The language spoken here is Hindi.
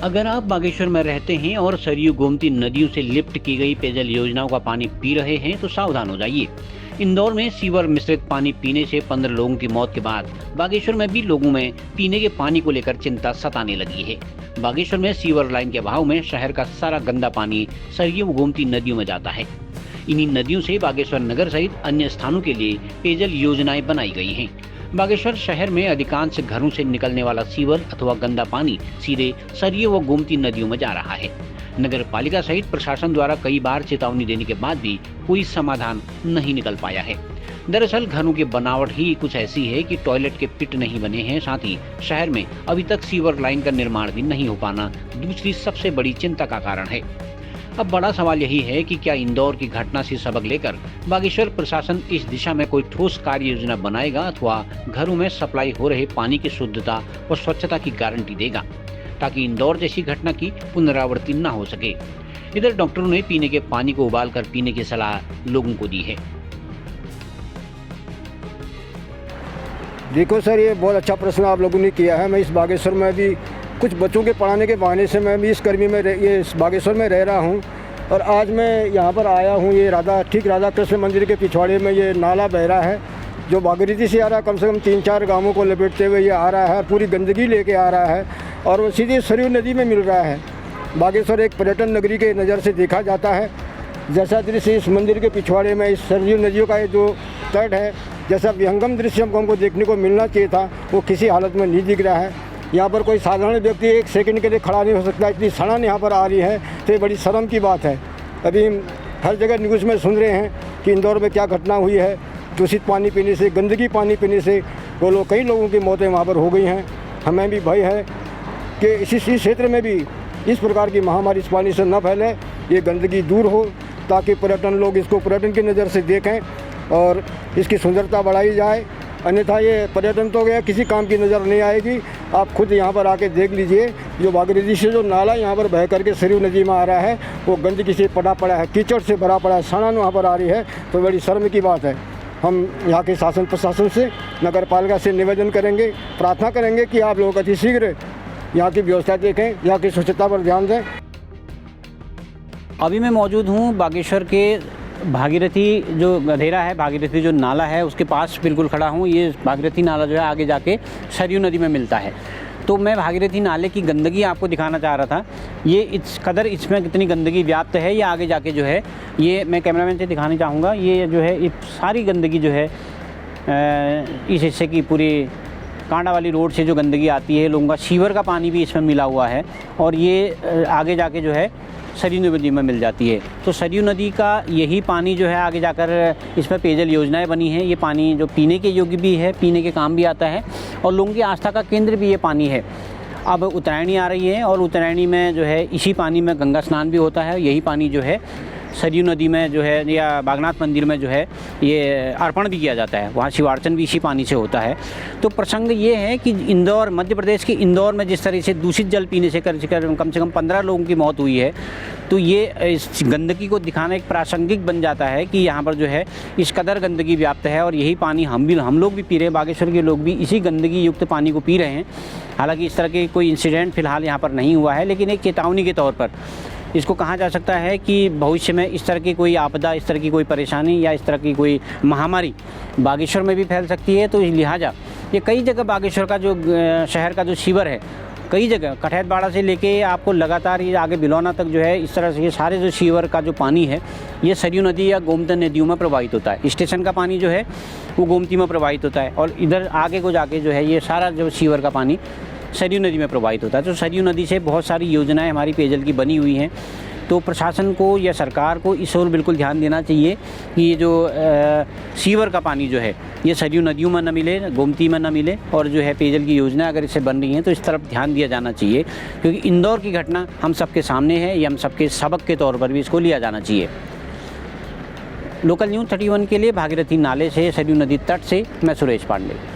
अगर आप बागेश्वर में रहते हैं और सरयू गोमती नदियों से लिफ्ट की गई पेयजल योजनाओं का पानी पी रहे हैं तो सावधान हो जाइए। इंदौर में सीवर मिश्रित पानी पीने से 15 लोगों की मौत के बाद बागेश्वर में भी लोगों में पीने के पानी को लेकर चिंता सताने लगी है। बागेश्वर में सीवर लाइन के अभाव में शहर का सारा गंदा पानी सरयू गोमती नदियों में जाता है। इन्हीं नदियों से बागेश्वर नगर सहित अन्य स्थानों के लिए पेयजल योजनाएं बनाई गई हैं। बागेश्वर शहर में अधिकांश घरों से निकलने वाला सीवर अथवा गंदा पानी सीधे सरयू व गोमती नदियों में जा रहा है। नगर पालिका सहित प्रशासन द्वारा कई बार चेतावनी देने के बाद भी कोई समाधान नहीं निकल पाया है। दरअसल घरों की बनावट ही कुछ ऐसी है कि टॉयलेट के पिट नहीं बने हैं। साथ ही शहर में अभी तक सीवर लाइन का निर्माण भी नहीं हो पाना दूसरी सबसे बड़ी चिंता का कारण है। अब बड़ा सवाल यही है कि क्या इंदौर की घटना से सबक लेकर बागेश्वर प्रशासन इस दिशा में कोई ठोस कार्य योजना बनाएगा अथवा घरों में सप्लाई हो रहे पानी की शुद्धता और स्वच्छता की गारंटी देगा, ताकि इंदौर जैसी घटना की पुनरावृत्ति न हो सके। इधर डॉक्टरों ने पीने के पानी को उबालकर पीने की सलाह लोगों को दी है। देखो सर, ये बहुत अच्छा प्रश्न आप लोगों ने किया है। मैं इस बागेश्वर में भी कुछ बच्चों के पढ़ाने के बहाने से मैं भी इस गर्मी में ये इस बागेश्वर में रह रहा हूँ और आज मैं यहाँ पर आया हूँ। ये राधा कृष्ण मंदिर के पिछवाड़े में ये नाला बह रहा है जो भागीरथी से आ रहा है। कम से कम 3-4 गांवों को लपेटते हुए ये आ रहा है, पूरी गंदगी लेके आ रहा है और वो सीधे सरयू नदी में मिल रहा है। बागेश्वर एक पर्यटन नगरी के नज़र से देखा जाता है। जैसा दृश्य इस मंदिर के पिछवाड़े में इस सरयू नदियों का जो तट है, जैसा विहंगम दृश्य हमको देखने को मिलना चाहिए था, वो किसी हालत में नहीं दिख रहा है। यहाँ पर कोई साधारण व्यक्ति 1 सेकंड के लिए खड़ा नहीं हो सकता, इतनी सड़न यहाँ पर आ रही है तो ये बड़ी शर्म की बात है। अभी हर जगह न्यूज़ में सुन रहे हैं कि इंदौर में क्या घटना हुई है। दूषित पानी पीने से, गंदगी पानी पीने से कई लोगों की मौतें वहाँ पर हो गई हैं। हमें भी भय है कि इसी क्षेत्र में भी इस प्रकार की महामारी इस पानी से न फैले, ये गंदगी दूर हो, ताकि पर्यटन लोग इसको पर्यटन की नज़र से देखें और इसकी सुंदरता बढ़ाई जाए। अन्यथा ये पर्यटन तो गया, किसी काम की नज़र नहीं आएगी। आप खुद यहाँ पर आके देख लीजिए, जो भागीरथी से जो नाला यहाँ पर बह करके सरयू नदी में आ रहा है वो गंदगी से पड़ा पड़ा है, कीचड़ से भरा पड़ा है, सड़न वहाँ पर आ रही है। तो बड़ी शर्म की बात है। हम यहाँ के शासन प्रशासन से, नगर पालिका से निवेदन करेंगे, प्रार्थना करेंगे कि आप लोग अतिशीघ्र यहाँ की व्यवस्था देखें, यहाँ की स्वच्छता पर ध्यान दें। अभी मैं मौजूद हूँ बागेश्वर के भागीरथी जो गधेरा है, भागीरथी जो नाला है उसके पास बिल्कुल खड़ा हूँ। ये भागीरथी नाला जो है आगे जाके सरयू नदी में मिलता है। तो मैं भागीरथी नाले की गंदगी आपको दिखाना चाह रहा था। ये इस कदर इसमें कितनी गंदगी व्याप्त है, ये आगे जाके जो है, ये मैं कैमरामैन से दिखाना चाहूँगा। ये जो है ये सारी गंदगी जो है इस हिस्से की पूरी कांडा वाली रोड से जो गंदगी आती है, लोगों का सीवर का पानी भी इसमें मिला हुआ है और ये आगे जाके जो है सरयू नदी में मिल जाती है। तो सरयू नदी का यही पानी जो है आगे जाकर इसमें पेयजल योजनाएं बनी हैं। ये पानी जो पीने के योग्य भी है, पीने के काम भी आता है और लोगों की आस्था का केंद्र भी ये पानी है। अब उत्तरायणी आ रही है और उत्तरायणी में जो है इसी पानी में गंगा स्नान भी होता है। यही पानी जो है सरयू नदी में जो है या बागनाथ मंदिर में जो है ये अर्पण भी किया जाता है, वहाँ शिवार्चन भी इसी पानी से होता है। तो प्रसंग ये है कि इंदौर, मध्य प्रदेश के इंदौर में जिस तरह से दूषित जल पीने से कम से कम 15 लोगों की मौत हुई है, तो ये इस गंदगी को दिखाना एक प्रासंगिक बन जाता है कि यहाँ पर जो है इस कदर गंदगी व्याप्त है और यही पानी हम लोग भी पी रहे हैं। बागेश्वर के लोग भी इसी गंदगी युक्त पानी को पी रहे हैं। हालांकि इस तरह के कोई इंसिडेंट फ़िलहाल यहाँ पर नहीं हुआ है, लेकिन एक चेतावनी के तौर पर इसको कहा जा सकता है कि भविष्य में इस तरह की कोई आपदा, इस तरह की कोई परेशानी या इस तरह की कोई महामारी बागेश्वर में भी फैल सकती है। तो लिहाजा ये कई जगह बागेश्वर का जो शहर का जो सीवर है, कई जगह कठैतबाड़ा से लेके आपको लगातार ये आगे बिलौना तक जो है, इस तरह से ये सारे जो सीवर का जो पानी है ये सरयू नदी या गोमती नदियों में प्रवाहित होता है। स्टेशन का पानी जो है वो गोमती में प्रवाहित होता है और इधर आगे को जाके जो है ये सारा जो सीवर का पानी सरयू नदी में प्रवाहित होता है। तो सरयू नदी से बहुत सारी योजनाएं हमारी पेयजल की बनी हुई हैं। तो प्रशासन को या सरकार को इस ओर बिल्कुल ध्यान देना चाहिए कि ये जो सीवर का पानी जो है ये सरयू नदियों में न मिले, गोमती में न मिले और जो है पेयजल की योजना अगर इससे बन रही हैं तो इस तरफ ध्यान दिया जाना चाहिए, क्योंकि इंदौर की घटना हम सबके सामने है। ये हम सबके सबक के तौर पर भी इसको लिया जाना चाहिए। लोकल न्यूज़ 31 के लिए भागीरथी नाले से, सरयू नदी तट से मैं सुरेश पांडे।